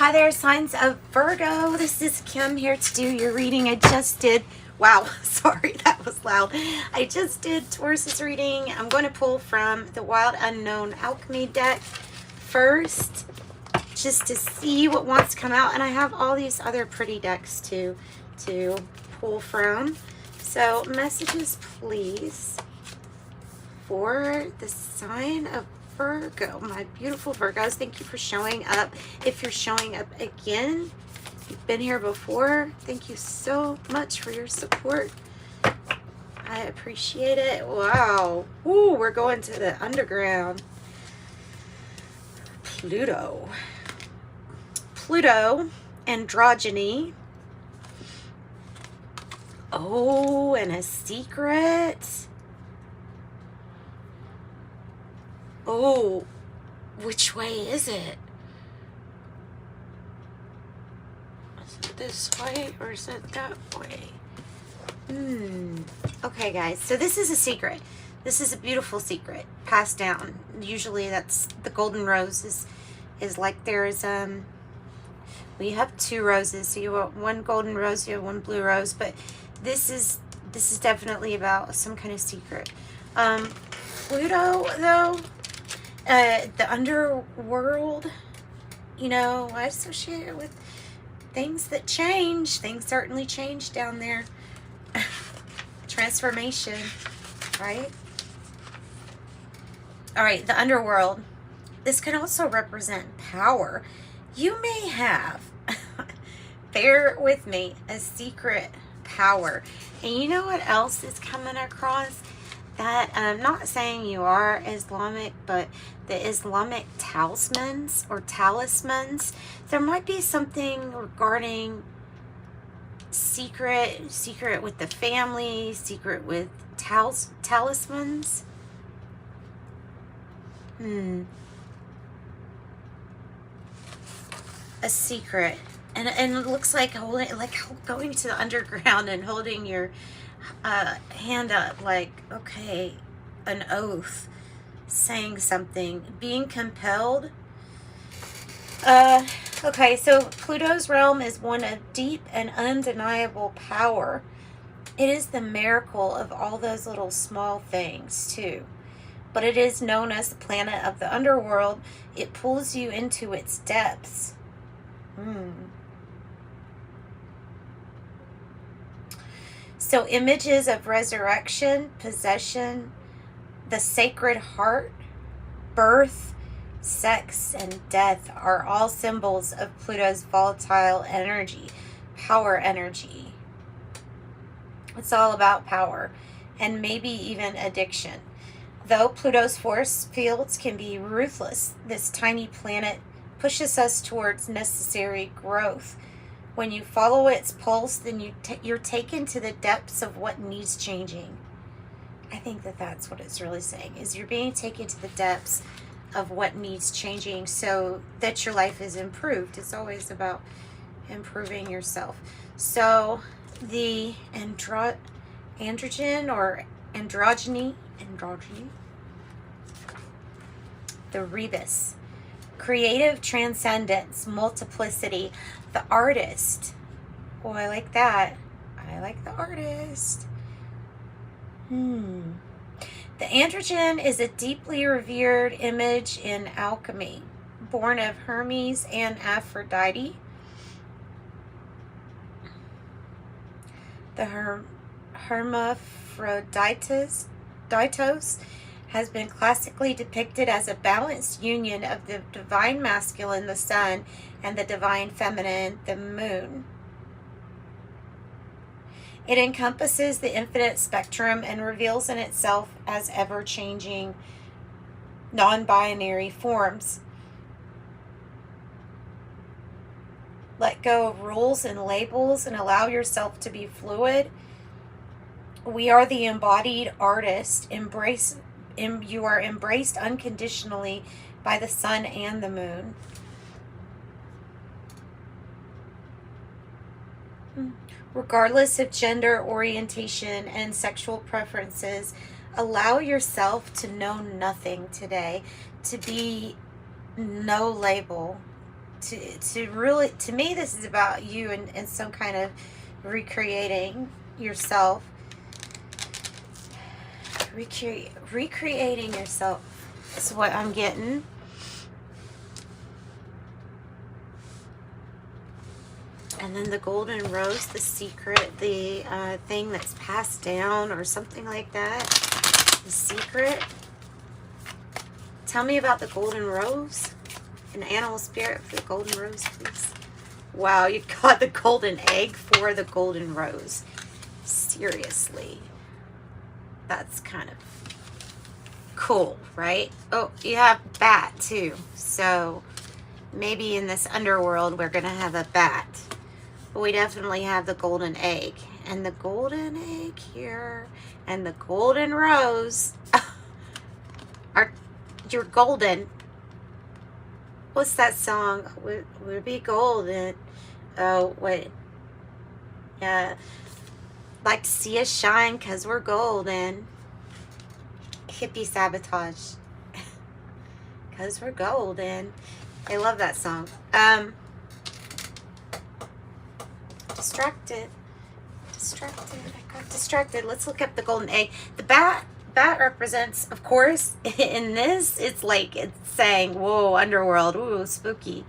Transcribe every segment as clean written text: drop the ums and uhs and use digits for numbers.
Hi there, signs of Virgo. This is Kim here to do your reading. I just did, wow, sorry, that was loud. I just did Taurus's reading. I'm going to pull from the Wild Unknown Alchemy deck first, just to see what wants to come out. And I have all these other pretty decks to pull from. So messages, please, for the sign of Virgo, my beautiful Virgos. Thank you for showing up. If you're showing up again, you've been here before, thank you so much for your support. I appreciate it. Wow. Ooh, we're going to the underground. Pluto, androgyny. Oh, and a secret. Oh, which way is it? Is it this way or is it that way? Okay, guys. So this is a secret. This is a beautiful secret passed down. Usually that's the golden rose is like there's we have two roses. So you have one golden rose, you have one blue rose, but this is definitely about some kind of secret. Pluto though, the underworld, you know, I associate it with things that change. Things certainly change down there. Transformation, right? All right, the underworld. This can also represent power. You may have, bear with me, a secret power. And you know what else is coming across? That I'm not saying you are Islamic, but the Islamic talismans or talismans, there might be something regarding secret with the family, secret with talismans. A secret, and it looks like going to the underground and holding your hand up, like, okay, an oath, saying something, being compelled. Okay, so Pluto's realm is one of deep and undeniable power. It is the miracle of all those little small things too, but it is known as the planet of the underworld. It pulls you into its depths. So images of resurrection, possession, the sacred heart, birth, sex, and death are all symbols of Pluto's volatile energy, power energy. It's all about power and maybe even addiction. Though Pluto's force fields can be ruthless, this tiny planet pushes us towards necessary growth. When you follow its pulse, then you're taken to the depths of what needs changing. I think that's what it's really saying, is you're being taken to the depths of what needs changing so that your life is improved. It's always about improving yourself. So the androgen or androgyny, the rebus, creative transcendence, multiplicity, the artist. Oh, I like that. I like the artist. The androgen is a deeply revered image in alchemy, born of Hermes and Aphrodite. The Hermaphroditos has been classically depicted as a balanced union of the divine masculine, the sun, and the divine feminine, the moon. It encompasses the infinite spectrum and reveals in itself as ever-changing, non-binary forms. Let go of rules and labels and allow yourself to be fluid. We are the embodied artist. You are embraced unconditionally by the sun and the moon. Regardless of gender orientation and sexual preferences, allow yourself to know nothing today, to be no label. to really, to me, this is about you and some kind of recreating yourself. Recreating yourself is what I'm getting. And then the golden rose, the secret, the thing that's passed down or something like that. The secret. Tell me about the golden rose. An animal spirit for the golden rose, please. Wow, you got the golden egg for the golden rose. Seriously. That's kind of cool, right? Oh, you have bat too. So maybe in this underworld we're going to have a bat. But we definitely have the golden egg. And the golden egg here and the golden rose are, you're golden. What's that song? We'll be golden. Oh, wait. Yeah. Like to see us shine because we're golden. Hippie sabotage. Because we're golden. I love that song. Distracted. I got distracted. Let's look up the golden egg. The bat represents, of course, in this, it's like it's saying, whoa, underworld, ooh, spooky.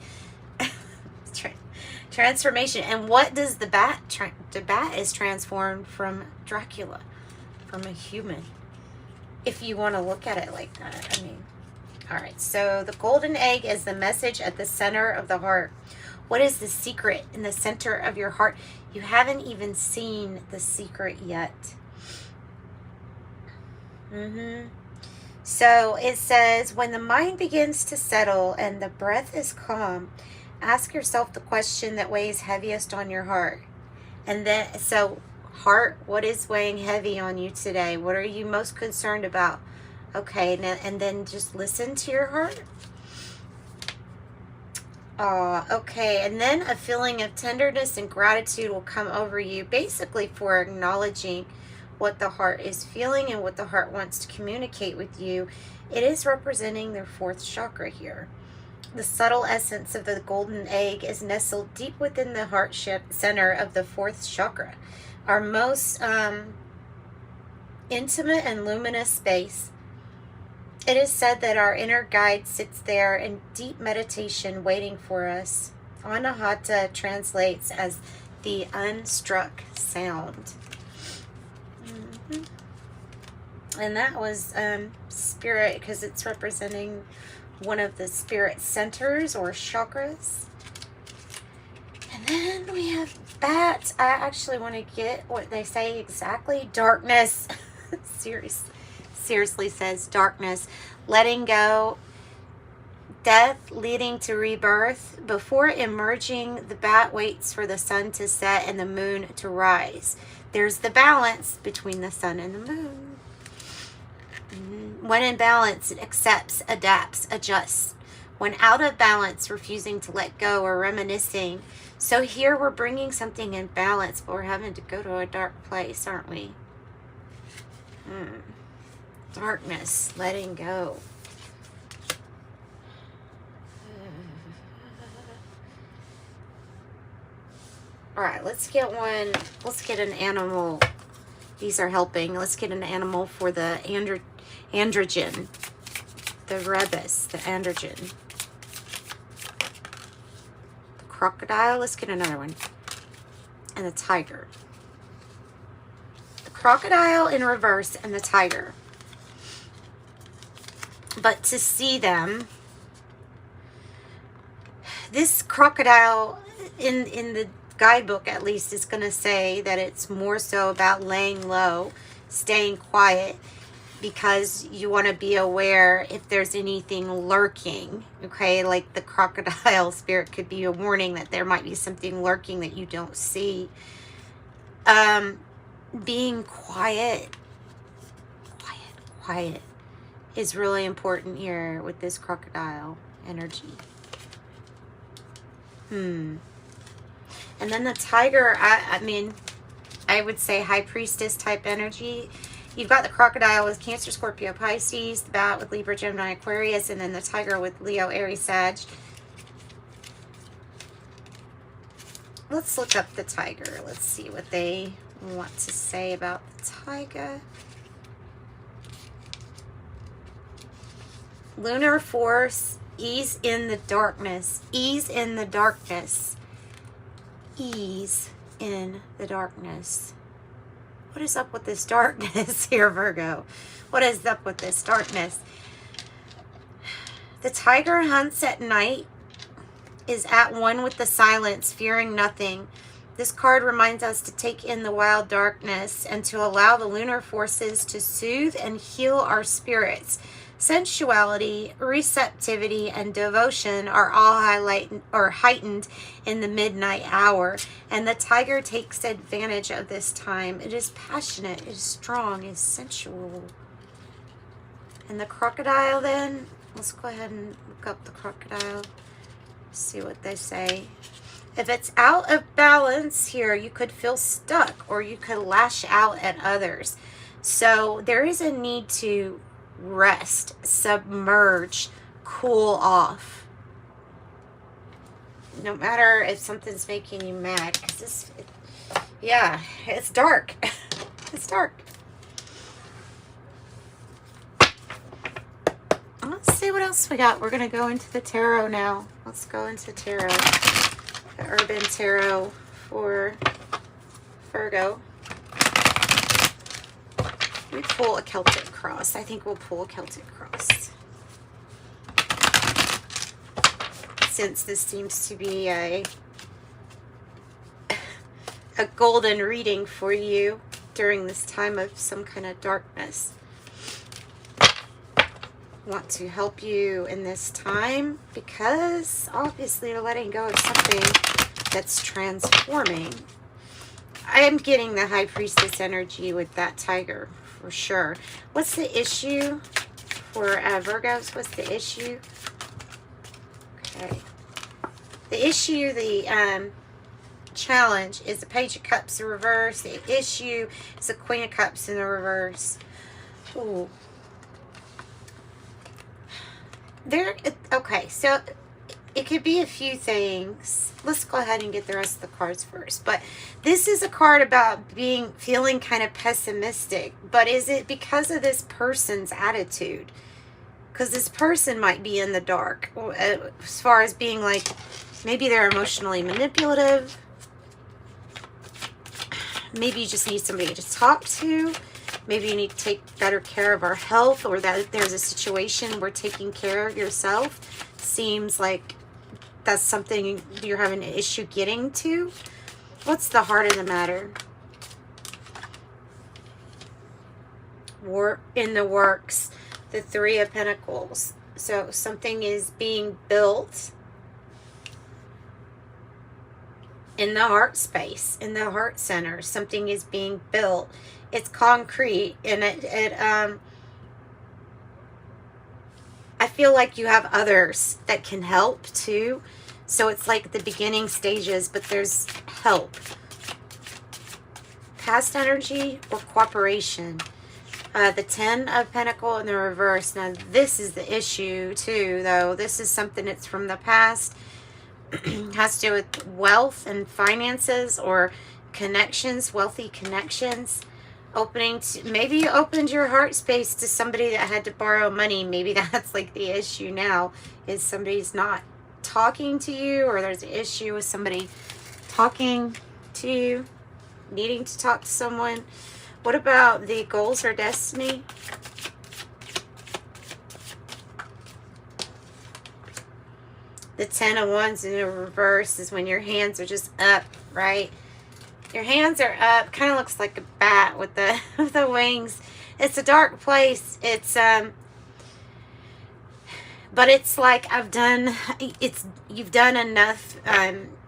Transformation. And what does the bat, the bat is transformed from Dracula, from a human, if you want to look at it like that. I mean, all right, so the golden egg is the message at the center of the heart. What is the secret in the center of your heart? You haven't even seen the secret yet. So it says, when the mind begins to settle and the breath is calm, ask yourself the question that weighs heaviest on your heart. And then, so heart, what is weighing heavy on you today? What are you most concerned about? Okay, and then just listen to your heart. Okay, and then a feeling of tenderness and gratitude will come over you, basically for acknowledging what the heart is feeling and what the heart wants to communicate with you. It is representing their fourth chakra here. The subtle essence of the golden egg is nestled deep within the heart center of the fourth chakra, our most intimate and luminous space. It is said that our inner guide sits there in deep meditation waiting for us. Anahata translates as the unstruck sound. And that was spirit, because it's representing one of the spirit centers or chakras. And then we have bat. I actually want to get what they say exactly. Darkness. Seriously says darkness. Letting go. Death leading to rebirth. Before emerging, the bat waits for the sun to set and the moon to rise. There's the balance between the sun and the moon. When in balance, it accepts, adapts, adjusts. When out of balance, refusing to let go or reminiscing. So here we're bringing something in balance, but we're having to go to a dark place, aren't we? Darkness, letting go. All right, let's get one. Let's get an animal. These are helping. Let's get an animal for the androgen. The rebus, the androgen. The crocodile. Let's get another one. And the tiger. The crocodile in reverse and the tiger. But to see them, this crocodile in the guidebook at least is going to say that it's more so about laying low, staying quiet, because you want to be aware if there's anything lurking. Okay, like the crocodile spirit could be a warning that there might be something lurking that you don't see. Being quiet is really important here with this crocodile energy. And then the tiger, I mean, I would say high priestess type energy. You've got the crocodile with Cancer, Scorpio, Pisces, the bat with Libra, Gemini, Aquarius, and then the tiger with Leo, Aries, Sag. let's look up the tiger. Let's see what they want to say about the tiger. Lunar force, ease in the darkness. Ease in the darkness. Ease in the darkness. What is up with this darkness here, Virgo? What is up with this darkness? The tiger hunts at night, is at one with the silence, fearing nothing. This card reminds us to take in the wild darkness and to allow the lunar forces to soothe and heal our spirits. Sensuality, receptivity, and devotion are all heightened in the midnight hour, and the tiger takes advantage of this time. It is passionate, it is strong, it is sensual. And the crocodile then, let's go ahead and look up the crocodile, see what they say. If it's out of balance here, you could feel stuck or you could lash out at others. So there is a need to rest, submerge, cool off. No matter if something's making you mad, because yeah, it's dark. It's dark. Let's see what else we got. We're going to go into the tarot now. Let's go into tarot. The Urban Tarot for Virgo. We pull a Celtic cross. I think we'll pull a Celtic cross. Since this seems to be a golden reading for you during this time of some kind of darkness. Want to help you in this time because obviously you're letting go of something that's transforming. I am getting the High Priestess energy with that tiger for sure. What's the issue for Virgos? What's the issue? Okay. The issue, the challenge is the Page of Cups in reverse. The issue is the Queen of Cups in the reverse. Ooh. Okay, so it could be a few things. Let's go ahead and get the rest of the cards first. But this is a card about feeling kind of pessimistic. But is it because of this person's attitude? Because this person might be in the dark. As far as being like, maybe they're emotionally manipulative. Maybe you just need somebody to talk to. Maybe you need to take better care of our health, or that there's a situation where taking care of yourself seems like that's something you're having an issue getting to. What's the heart of the matter? War in the works. The Three of Pentacles. So something is being built in the heart space, in the heart center. Something is being built. It's concrete, and I feel like you have others that can help too. So it's like the beginning stages, but there's help. Past energy or cooperation. The Ten of Pentacles in the reverse. Now this is the issue too, though. This is something that's from the past. Has to do with wealth and finances or connections, wealthy connections. Maybe you opened your heart space to somebody that had to borrow money. Maybe that's like the issue now, is somebody's not talking to you, or there's an issue with somebody talking to you, needing to talk to someone. What about the goals or destiny? The Ten of Wands in the reverse is when your hands are just up, right? Your hands are up. Kind of looks like a bat with the with the wings. It's a dark place. It's but it's like you've done enough.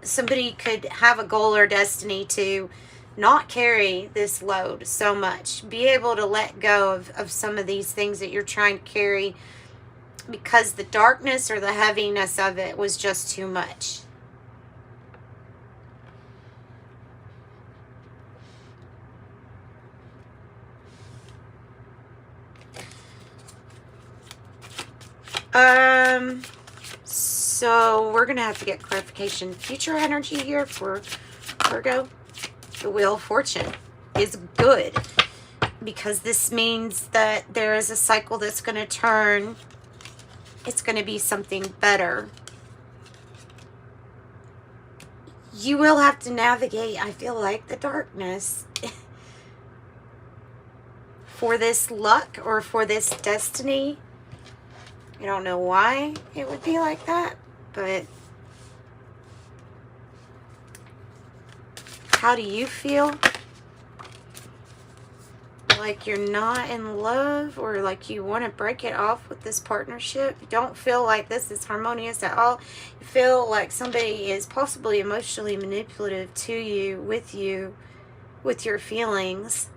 Somebody could have a goal or destiny to not carry this load so much. Be able to let go of some of these things that you're trying to carry, because the darkness or the heaviness of it was just too much. So we're going to have to get clarification. Future energy here for Virgo. The Wheel of Fortune is good, because this means that there is a cycle that's going to turn. It's going to be something better. You will have to navigate, I feel like, the darkness for this luck or for this destiny. I don't know why it would be like that, but how do you feel? Like you're not in love, or like you want to break it off with this partnership? You don't feel like this is harmonious at all. You feel like somebody is possibly emotionally manipulative to you, with your feelings.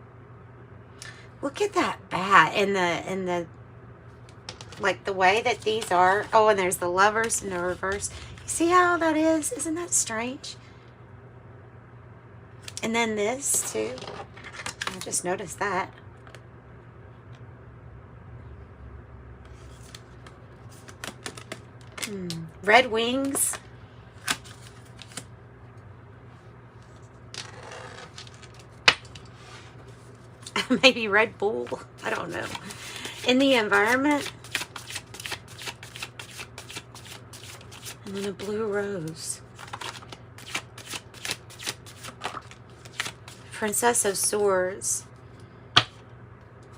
Look at that bat and the like the way that these are. Oh, and there's the Lovers in the reverse. You see how that is? Isn't that strange? And then this too. I just noticed that. Red wings. Maybe Red Bull. I don't know. In the environment. And then a blue rose. Princess of Swords.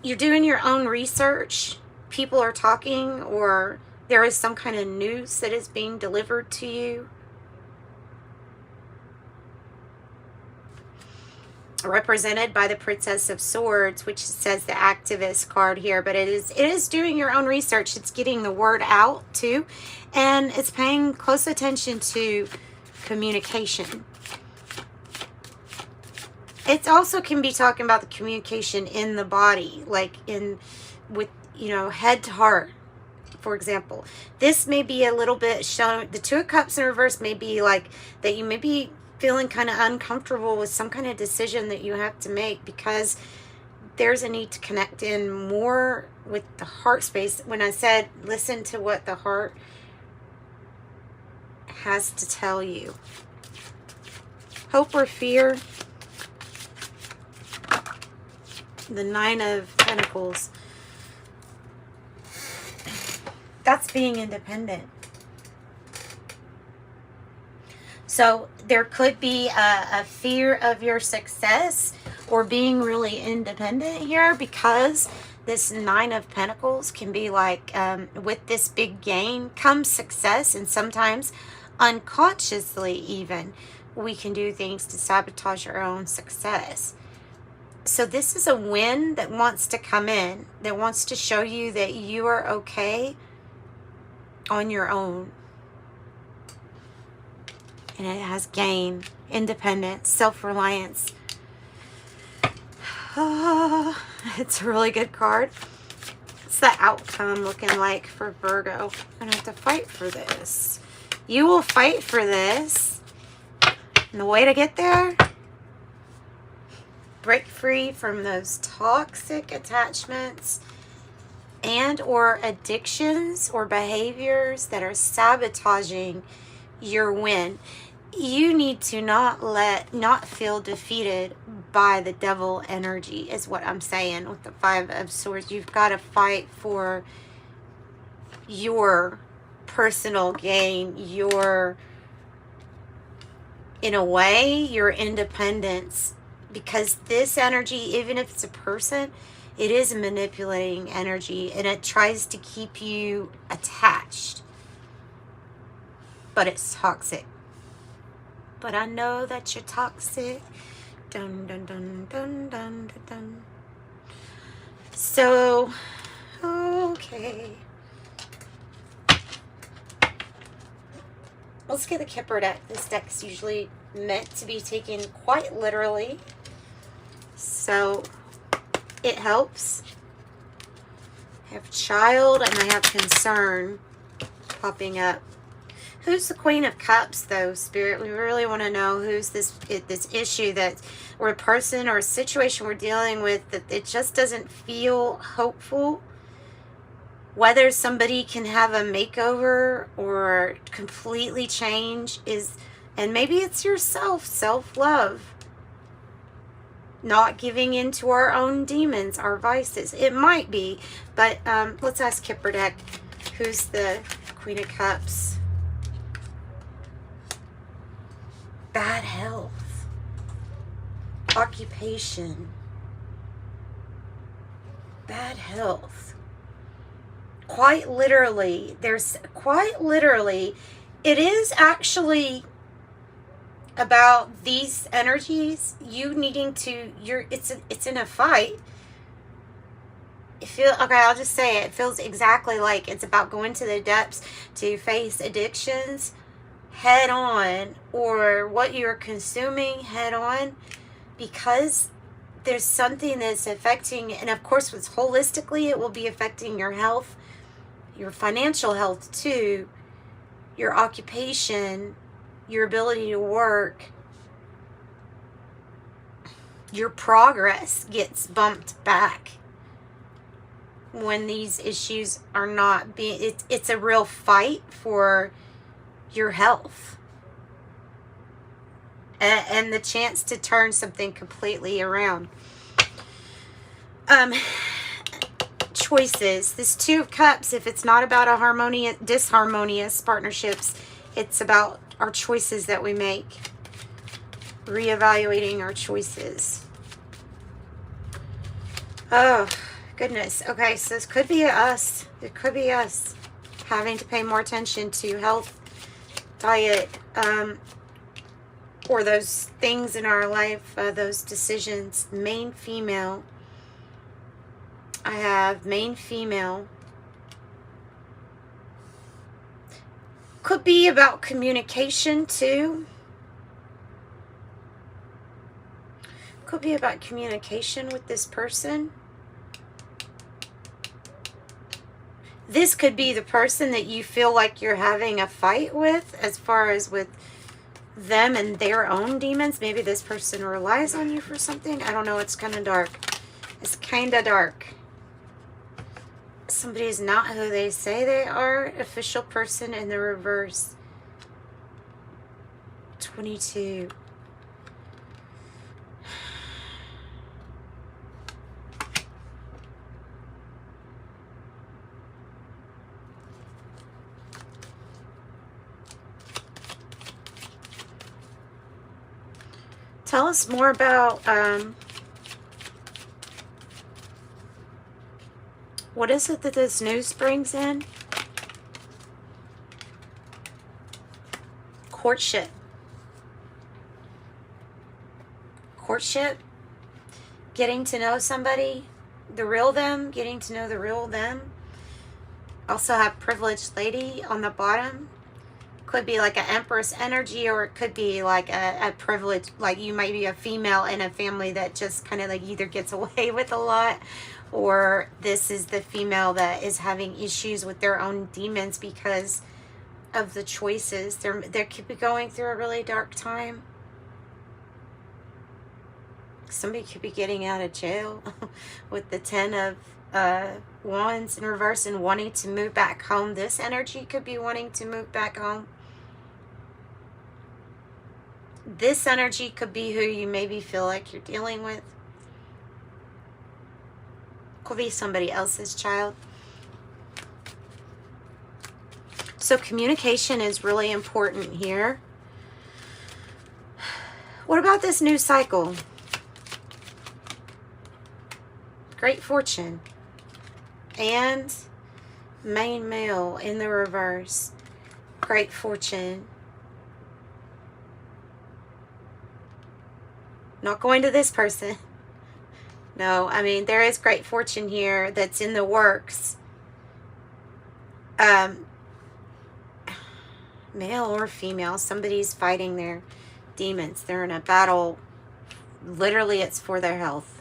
You're doing your own research. People are talking, or there is some kind of news that is being delivered to you. Represented by the Princess of Swords, which says the activist card here, but it is doing your own research. It's getting the word out too, and it's paying close attention to communication. It also can be talking about the communication in the body, like with head to heart, for example. This may be a little bit showing, the Two of Cups in reverse may be like that you may be feeling kind of uncomfortable with some kind of decision that you have to make, because there's a need to connect in more with the heart space. When I said listen to what the heart has to tell you. Hope or fear. The Nine of Pentacles. That's being independent. So there could be a fear of your success or being really independent here, because this Nine of Pentacles can be like, with this big gain comes success, and sometimes unconsciously even we can do things to sabotage our own success. So this is a win that wants to come in, that wants to show you that you are okay on your own. And it has gain, independence, self-reliance. Oh, it's a really good card. What's the outcome looking like for Virgo? I'm going to have to fight for this. You will fight for this. And the way to get there? Break free from those toxic attachments and or addictions or behaviors that are sabotaging your win. You need to not feel defeated by the devil energy, is what I'm saying with the Five of Swords. You've got to fight for your personal gain, in a way, your independence. Because this energy, even if it's a person, it is a manipulating energy, and it tries to keep you attached. But it's toxic. But I know that you're toxic. Dun, dun, dun, dun, dun, dun, dun. So, okay. Let's get the Kipper deck. This deck is usually meant to be taken quite literally. So, it helps. I have child and I have concern popping up. Who's the Queen of Cups, though, Spirit? We really want to know who's this issue that, or a person or a situation we're dealing with, that it just doesn't feel hopeful. Whether somebody can have a makeover or completely change is, and maybe it's yourself, self-love, not giving in to our own demons, our vices. It might be, but let's ask Kipper Deck, who's the Queen of Cups. Bad health, occupation, bad health. Quite literally, it is actually about these energies, you needing to, it's in a fight. I'll just say it feels exactly like it's about going to the depths to face addictions head on, or what you're consuming head on, because there's something that's affecting, and of course, with holistically, it will be affecting your health, your financial health too, your occupation, your ability to work. Your progress gets bumped back when these issues are not being, it's a real fight for your health and the chance to turn something completely around. Choices. This Two of Cups, if it's not about a disharmonious partnerships, it's about our choices that we make. Reevaluating our choices. Oh, goodness. Okay, so this could be us. It could be us having to pay more attention to health, diet, or those things in our life, those decisions. Main female. I have main female. Could be about communication too. Could be about communication with this person. This could be the person that you feel like you're having a fight with, as far as with them and their own demons. Maybe this person relies on you for something. I don't know. It's kind of dark. It's kind of dark. Somebody is not who they say they are. Official person in the reverse. 22. Tell us more about what is it that this news brings in? Courtship. Courtship. Getting to know somebody, the real them, getting to know the real them. Also have privileged lady on the bottom. Could be like an empress energy, or it could be like a privilege, like you might be a female in a family that just kind of like either gets away with a lot, or this is the female that is having issues with their own demons because of the choices. They could be going through a really dark time. Somebody could be getting out of jail with the 10 of Wands in reverse and wanting to move back home. This energy could be wanting to move back home. This energy could be who you maybe feel like you're dealing with. Could be somebody else's child. So communication is really important here. What about this new cycle? Great fortune. And main male in the reverse. Great fortune. Not going to this person. No, I mean, there is great fortune here that's in the works. Male or female, somebody's fighting their demons. They're in a battle. Literally, it's for their health.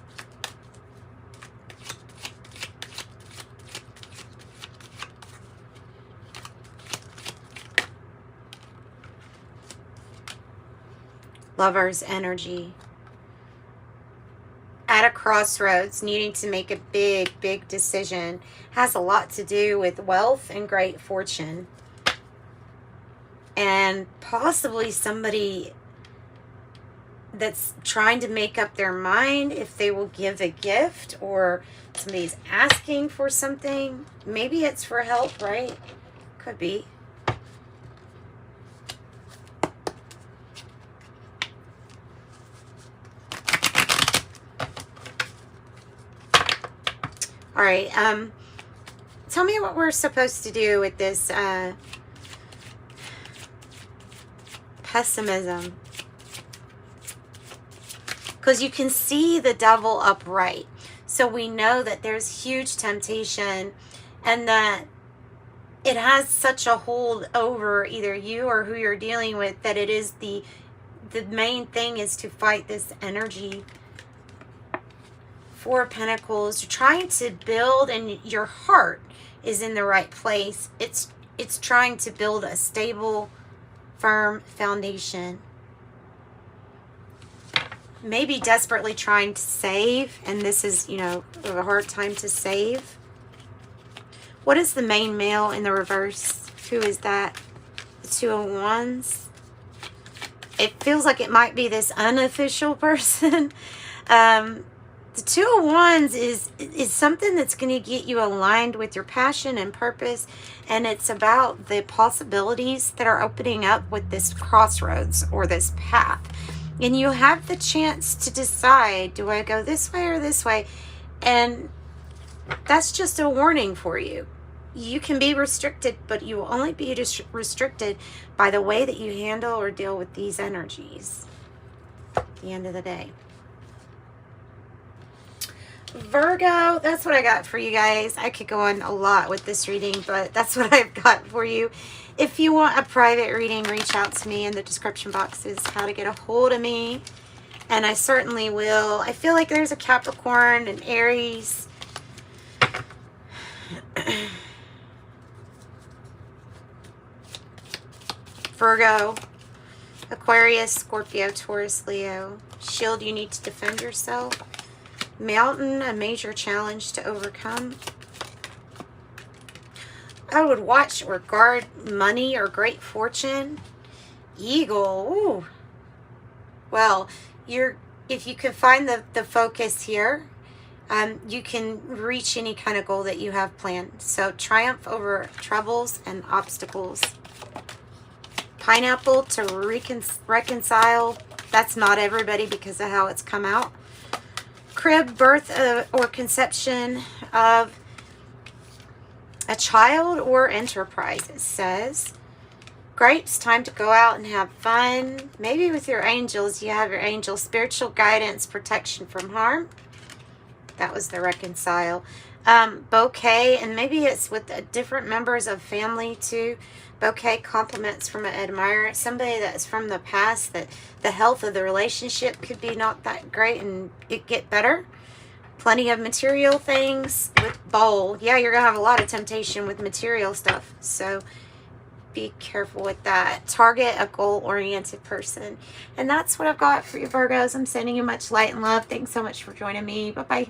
Lover's energy. At a crossroads, needing to make a big decision. Has a lot to do with wealth and great fortune. And possibly somebody that's trying to make up their mind if they will give a gift, or somebody's asking for something. Maybe it's for help, right? Could be. All right, tell me what we're supposed to do with this pessimism. Because you can see the devil upright. So we know that there's huge temptation, and that it has such a hold over either you or who you're dealing with, that it is the main thing is to fight this energy. Four of Pentacles, you're trying to build, and your heart is in the right place. It's trying to build a stable, firm foundation. Maybe desperately trying to save, and this is, you know, a hard time to save. What is the main male in the reverse? Who is that? The Two of Wands. It feels like it might be this unofficial person. The Two of Wands is something that's going to get you aligned with your passion and purpose. And it's about the possibilities that are opening up with this crossroads or this path. And you have the chance to decide, do I go this way or this way? And that's just a warning for you. You can be restricted, but you will only be restricted by the way that you handle or deal with these energies at the end of the day. Virgo, that's what I got for you guys. I could go on a lot with this reading, but that's what I've got for you. If you want a private reading, reach out to me. In the description box is how to get a hold of me, and I certainly will. I feel like there's a Capricorn and Aries. Virgo, Aquarius, Scorpio, Taurus, Leo. Shield, you need to defend yourself. Mountain, a major challenge to overcome. I would watch or guard money or great fortune. Eagle, ooh. Well, if you can find the focus here, you can reach any kind of goal that you have planned. So triumph over troubles and obstacles. Pineapple, to reconcile. That's not everybody because of how it's come out. Crib, birth or conception of a child or enterprise, it says. Grapes, time to go out and have fun. Maybe with your angels, you have your angels. Spiritual guidance, protection from harm. That was the reconcile. Bouquet, and maybe it's with different members of family too. Bouquet, compliments from an admirer. Somebody that's from the past, that the health of the relationship could be not that great and it get better. Plenty of material things with bowl. Yeah, you're going to have a lot of temptation with material stuff. So be careful with that. Target a goal-oriented person. And that's what I've got for you, Virgos. I'm sending you much light and love. Thanks so much for joining me. Bye-bye.